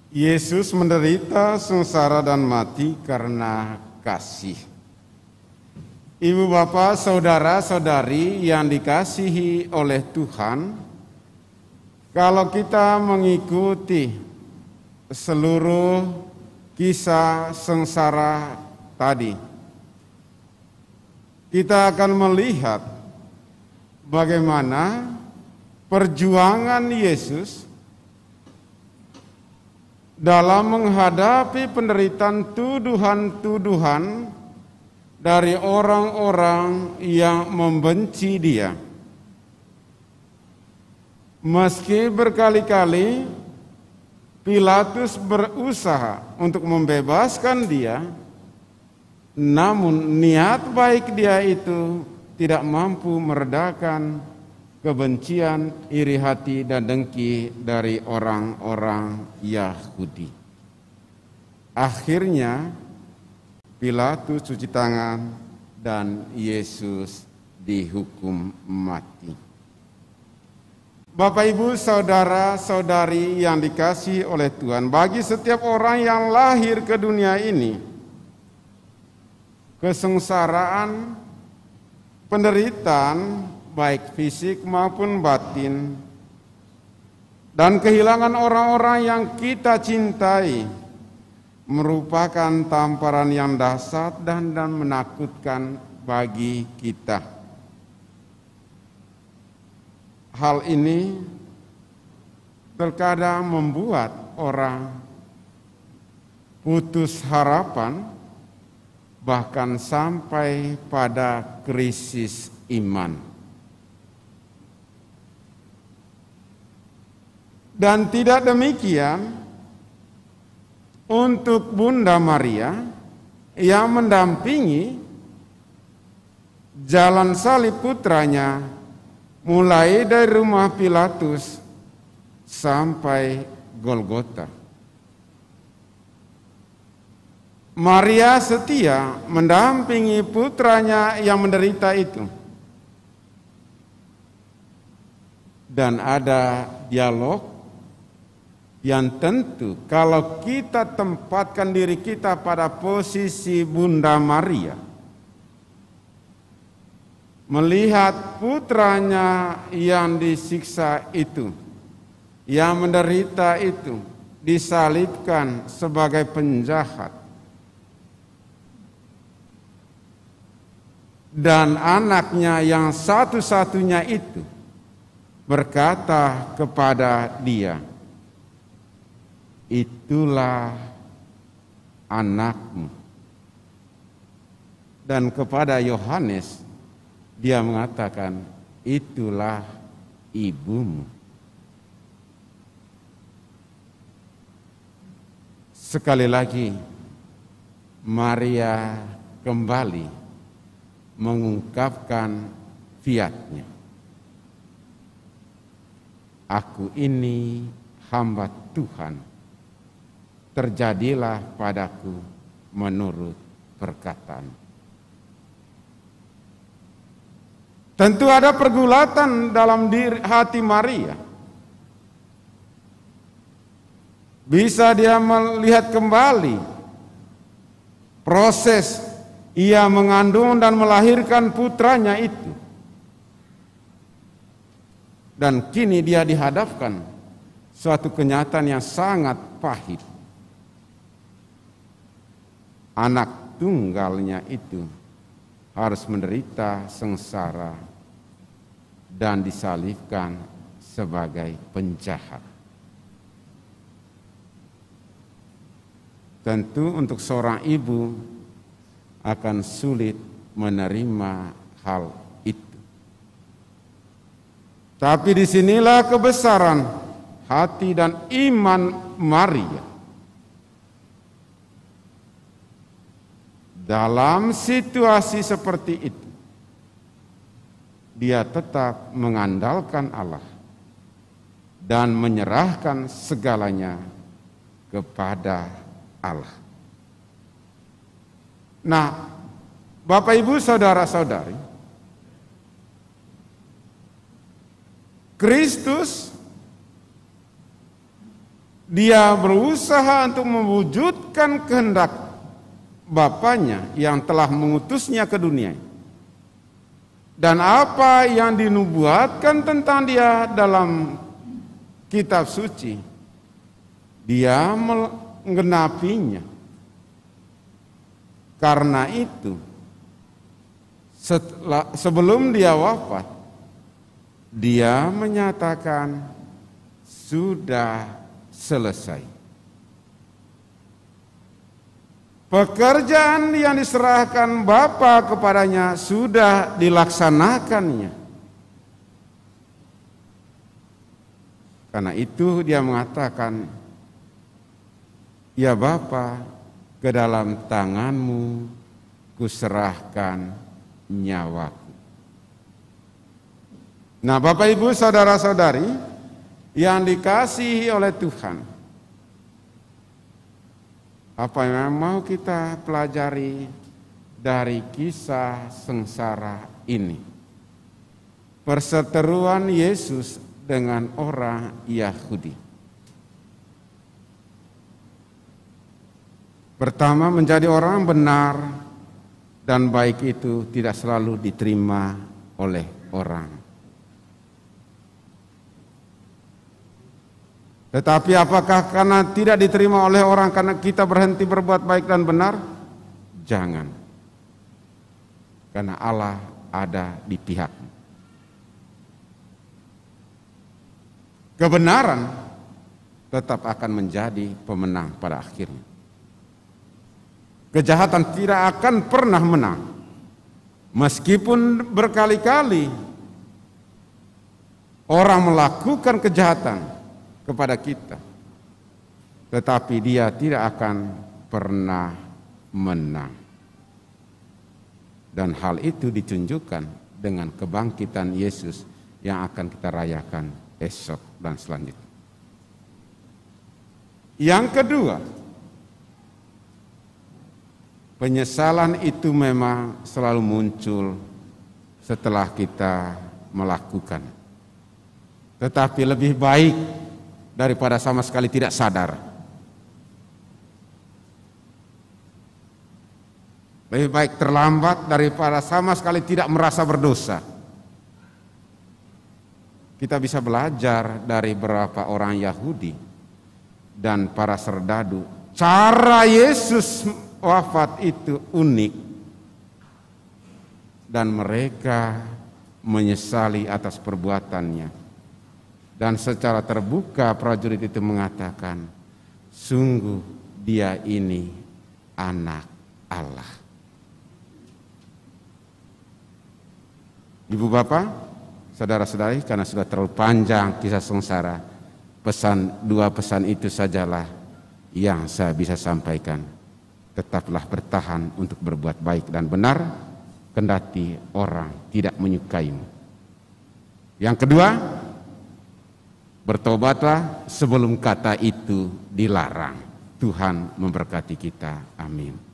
Yesus menderita, sengsara dan mati karena kasih. Ibu bapak, saudara-saudari yang dikasihi oleh Tuhan, kalau kita mengikuti seluruh kisah sengsara tadi, kita akan melihat bagaimana perjuangan Yesus dalam menghadapi penderitaan tuduhan-tuduhan dari orang-orang yang membenci Dia. Meski berkali-kali Pilatus berusaha untuk membebaskan Dia, namun niat baik Dia itu tidak mampu meredakan kebencian, iri hati, dan dengki dari orang-orang Yahudi. Akhirnya Pilatus cuci tangan dan Yesus dihukum mati. Bapak, Ibu, saudara-saudari yang dikasihi oleh Tuhan, bagi setiap orang yang lahir ke dunia ini, kesengsaraan, penderitaan, baik fisik maupun batin, dan kehilangan orang-orang yang kita cintai merupakan tamparan yang dahsyat dan menakutkan bagi kita. Hal ini terkadang membuat orang putus harapan, bahkan sampai pada krisis iman. Dan tidak demikian untuk Bunda Maria yang mendampingi jalan salib putranya mulai dari rumah Pilatus sampai Golgota. Maria setia mendampingi putranya yang menderita itu. Dan ada dialog yang tentu kalau kita tempatkan diri kita pada posisi Bunda Maria, melihat putranya yang disiksa itu, yang menderita itu, disalibkan sebagai penjahat, dan anaknya yang satu-satunya itu berkata kepada dia, "Itulah anakmu." Dan kepada Yohanes dia mengatakan, "Itulah ibumu." Sekali lagi Maria kembali mengungkapkan fiat-Nya. "Aku ini hamba Tuhan, terjadilah padaku menurut perkataan." Tentu ada pergulatan dalam hati Maria. Bisa dia melihat kembali proses ia mengandung dan melahirkan putranya itu. Dan kini dia dihadapkan suatu kenyataan yang sangat pahit. Anak tunggalnya itu harus menderita sengsara dan disalibkan sebagai penjahat. Tentu untuk seorang ibu akan sulit menerima hal itu. Tapi disinilah kebesaran hati dan iman Maria. Dalam situasi seperti itu, dia tetap mengandalkan Allah dan menyerahkan segalanya kepada Allah. Nah, Bapak, Ibu, saudara-saudari, Kristus dia berusaha untuk mewujudkan kehendak Bapaknya yang telah mengutusnya ke dunia. Dan apa yang dinubuatkan tentang dia dalam kitab suci, dia menggenapinya. Karena itu, sebelum dia wafat, dia menyatakan sudah selesai. Pekerjaan yang diserahkan Bapa kepadanya sudah dilaksanakannya. Karena itu dia mengatakan, ya Bapa, ke dalam tanganmu kuserahkan nyawaku. Nah, Bapak Ibu saudara-saudari yang dikasihi oleh Tuhan, apa yang mau kita pelajari dari kisah sengsara ini? Perseteruan Yesus dengan orang Yahudi. Pertama, menjadi orang benar dan baik itu tidak selalu diterima oleh orang. Tetapi apakah karena tidak diterima oleh orang karena kita berhenti berbuat baik dan benar? Jangan. Karena Allah ada di pihakmu. Kebenaran tetap akan menjadi pemenang pada akhirnya. Kejahatan tidak akan pernah menang. Meskipun berkali-kali orang melakukan kejahatan kepada kita, tetapi dia tidak akan pernah menang. Dan hal itu ditunjukkan dengan kebangkitan Yesus yang akan kita rayakan esok dan selanjutnya. Yang kedua, penyesalan itu memang selalu muncul setelah kita melakukan. Tetapi lebih baik daripada sama sekali tidak sadar. Lebih baik terlambat daripada sama sekali tidak merasa berdosa. Kita bisa belajar dari beberapa orang Yahudi dan para serdadu. Cara Yesus wafat itu unik. Dan mereka menyesali atas perbuatannya. Dan secara terbuka prajurit itu mengatakan, sungguh dia ini anak Allah. Ibu bapak, saudara-saudari, karena sudah terlalu panjang kisah sengsara, dua pesan itu sajalah yang saya bisa sampaikan. Tetaplah bertahan untuk berbuat baik dan benar, kendati orang tidak menyukaimu. Yang kedua, bertobatlah sebelum kata itu dilarang. Tuhan memberkati kita. Amin.